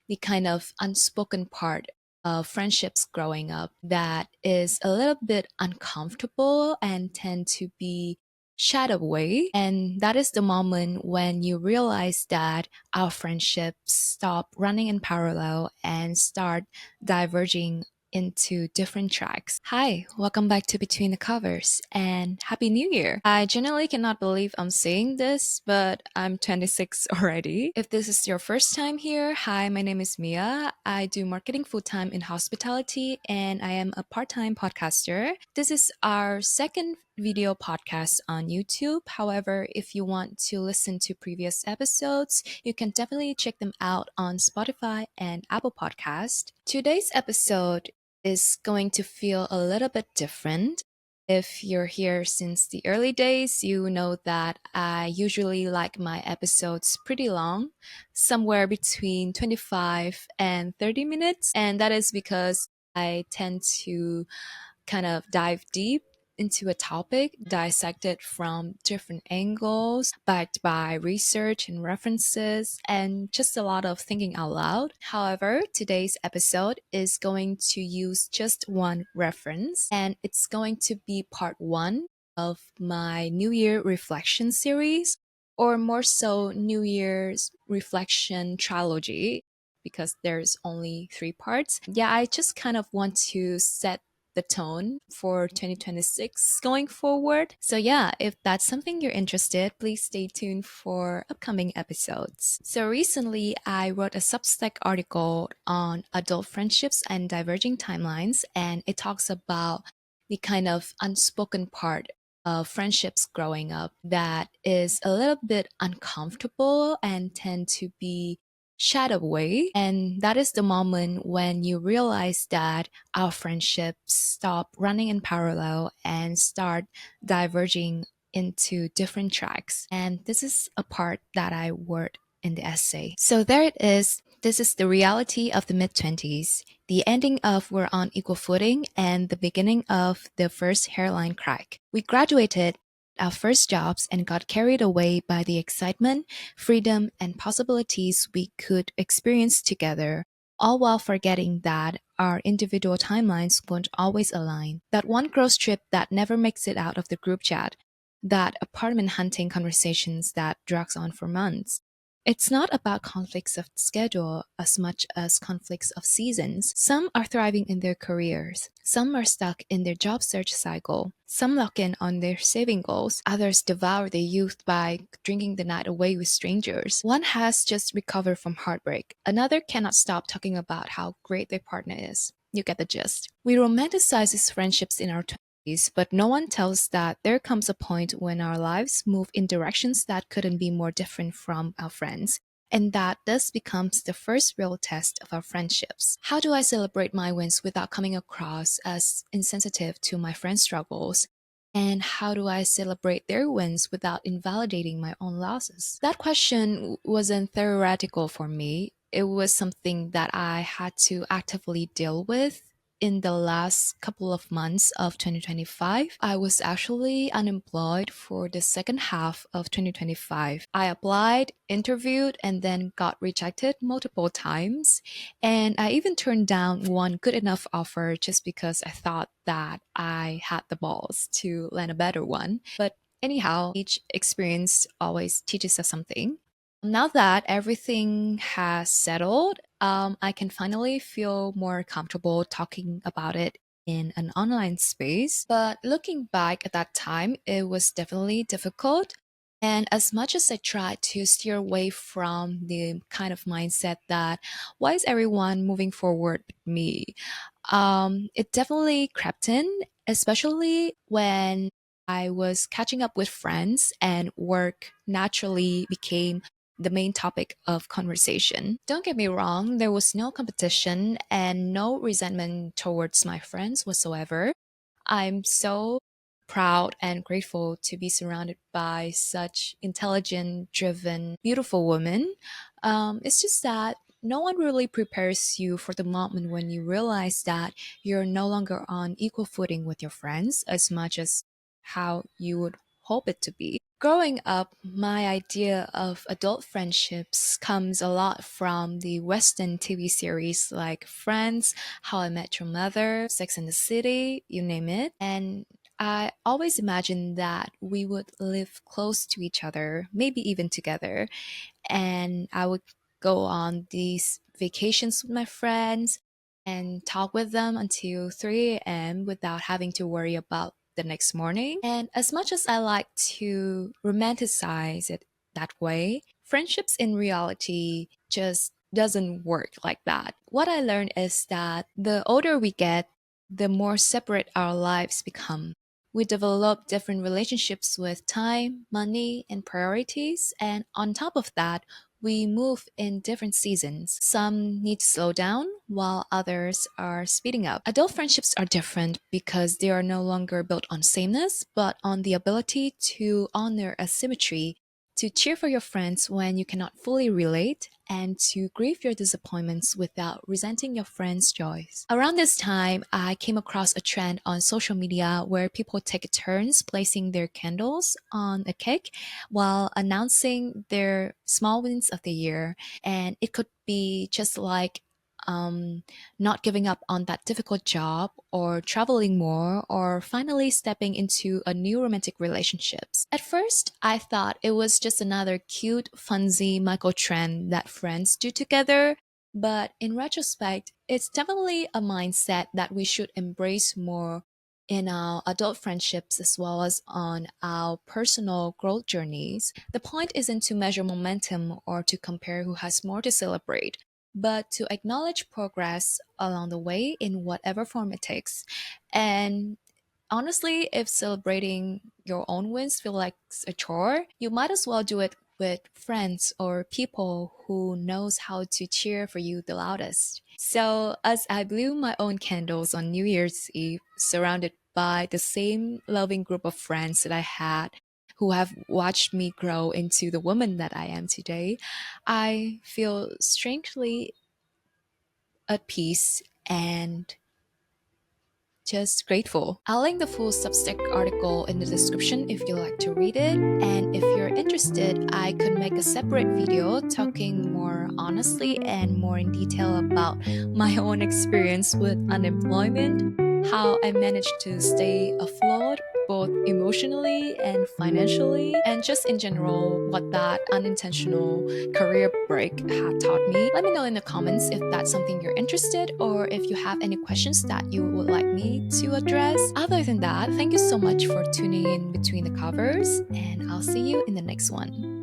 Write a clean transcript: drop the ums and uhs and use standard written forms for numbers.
the kind of unspoken part of friendships growing up that is a little bit uncomfortable and tend to be shied away. And that is the moment when you realize that our friendships stop running in parallel and start diverging into different tracks. Hi, welcome back to Between the Covers and Happy New Year. I genuinely cannot believe I'm saying this, but I'm 26 already. If this is your first time here, hi, my name is Mia. I do marketing full time in hospitality and I am a part time podcaster. This is our second video podcast on YouTube. However, if you want to listen to previous episodes, you can definitely check them out on Spotify and Apple Podcast. Today's episode is going to feel a little bit different. If you're here since the early days, you know that I usually like my episodes pretty long, somewhere between 25 and 30 minutes. And that is because I tend to kind of dive deep into a topic, dissect it from different angles, backed by research and references, and just a lot of thinking out loud. However, today's episode is going to use just one reference, and it's going to be part one of my New Year reflection series, or more so, New Year's reflection trilogy. Because there's only three parts. Yeah, I just kind of want to set the tone for 2026 going forward. So, yeah, if that's something you're interested, please stay tuned for upcoming episodes. So, recently I wrote a Substack article on adult friendships and diverging timelines, and it talks about the kind of unspoken part of friendships growing up that is a little bit uncomfortable and tend to be shied away. And that is the moment when you realize that our friendships stop running in parallel and start diverging into different tracks. And this is a part that I word in the essay. So there it is. This is the reality of the mid 20s, the ending of We're on Equal Footing, and the beginning of the first hairline crack. We graduated our first jobs and got carried away by the excitement, freedom, and possibilities we could experience together, all while forgetting that our individual timelines won't always align. That one girl's trip that never makes it out of the group chat, that apartment hunting conversations that drags on for months. It's not about conflicts of schedule as much as conflicts of seasons. Some are thriving in their careers. Some are stuck in their job search cycle. Some lock in on their saving goals. Others devour their youth by drinking the night away with strangers. One has just recovered from heartbreak. Another cannot stop talking about how great their partner is. You get the gist. We romanticize these friendships in our 20s, but no one tells us that there comes a point when our lives move in directions that couldn't be more different from our friends. And that thus becomes the first real test of our friendships. How do I celebrate my wins without coming across as insensitive to my friends' struggles? And how do I celebrate their wins without invalidating my own losses? That question wasn't theoretical for me. It was something that I had to actively deal with in the last couple of months of 2025. I was actually unemployed for the second half of 2025. I applied, interviewed, and then got rejected multiple times. And I even turned down one good enough offer just because I thought that I had the balls to land a better one. But anyhow, each experience always teaches us something. Now that everything has settled, I can finally feel more comfortable talking about it in an online space. But looking back at that time, it was definitely difficult. And as much as I tried to steer away from the kind of mindset that why is everyone moving forward but me, it definitely crept in, especially when I was catching up with friends and work naturally became the main topic of conversation. Don't get me wrong, there was no competition and no resentment towards my friends whatsoever. I'm so proud and grateful to be surrounded by such intelligent, driven, beautiful women. It's just that no one really prepares you for the moment when you realize that you're no longer on equal footing with your friends as much as how you would hope it to be. Growing up, my idea of adult friendships comes a lot from the Western TV series like Friends, How I Met Your Mother, Sex and the City, you name it. And I always imagined that we would live close to each other, maybe even together, and I would go on these vacations with my friends and talk with them until 3 a.m. without having to worry about the next morning. And as much as I like to romanticize it that way, friendships in reality just doesn't work like that. What I learned is that the older we get, the more separate our lives become. We develop different relationships with time, money, and priorities. And on top of that, we move in different seasons. Some need to slow down, while others are speeding up. Adult friendships are different because they are no longer built on sameness, but on the ability to honor asymmetry, to cheer for your friends when you cannot fully relate, and to grieve your disappointments without resenting your friends' joys. Around this time, I came across a trend on social media where people take turns placing their candles on a cake while announcing their small wins of the year. And it could be just like um, not giving up on that difficult job, or traveling more, or finally stepping into a new romantic relationships. At first, I thought it was just another cute, funsy micro trend that friends do together. But in retrospect, it's definitely a mindset that we should embrace more in our adult friendships as well as on our personal growth journeys. The point isn't to measure momentum or to compare who has more to celebrate, but to acknowledge progress along the way in whatever form it takes. And honestly, if celebrating your own wins feel like a chore, you might as well do it with friends or people who knows how to cheer for you the loudest. So, as I blew my own candles on New Year's Eve, surrounded by the same loving group of friends that I had who have watched me grow into the woman that I am today, I feel strangely at peace and just grateful. I'll link the full Substack article in the description if you'd like to read it. And if you're interested, I could make a separate video talking more honestly and more in detail about my own experience with unemployment, how I managed to stay afloat both emotionally and financially, and just in general what that unintentional career break had taught me. Let me know in the comments if that's something you're interested, or if you have any questions that you would like me to address. Other than that, thank you so much for tuning in between the covers, and I'll see you in the next one.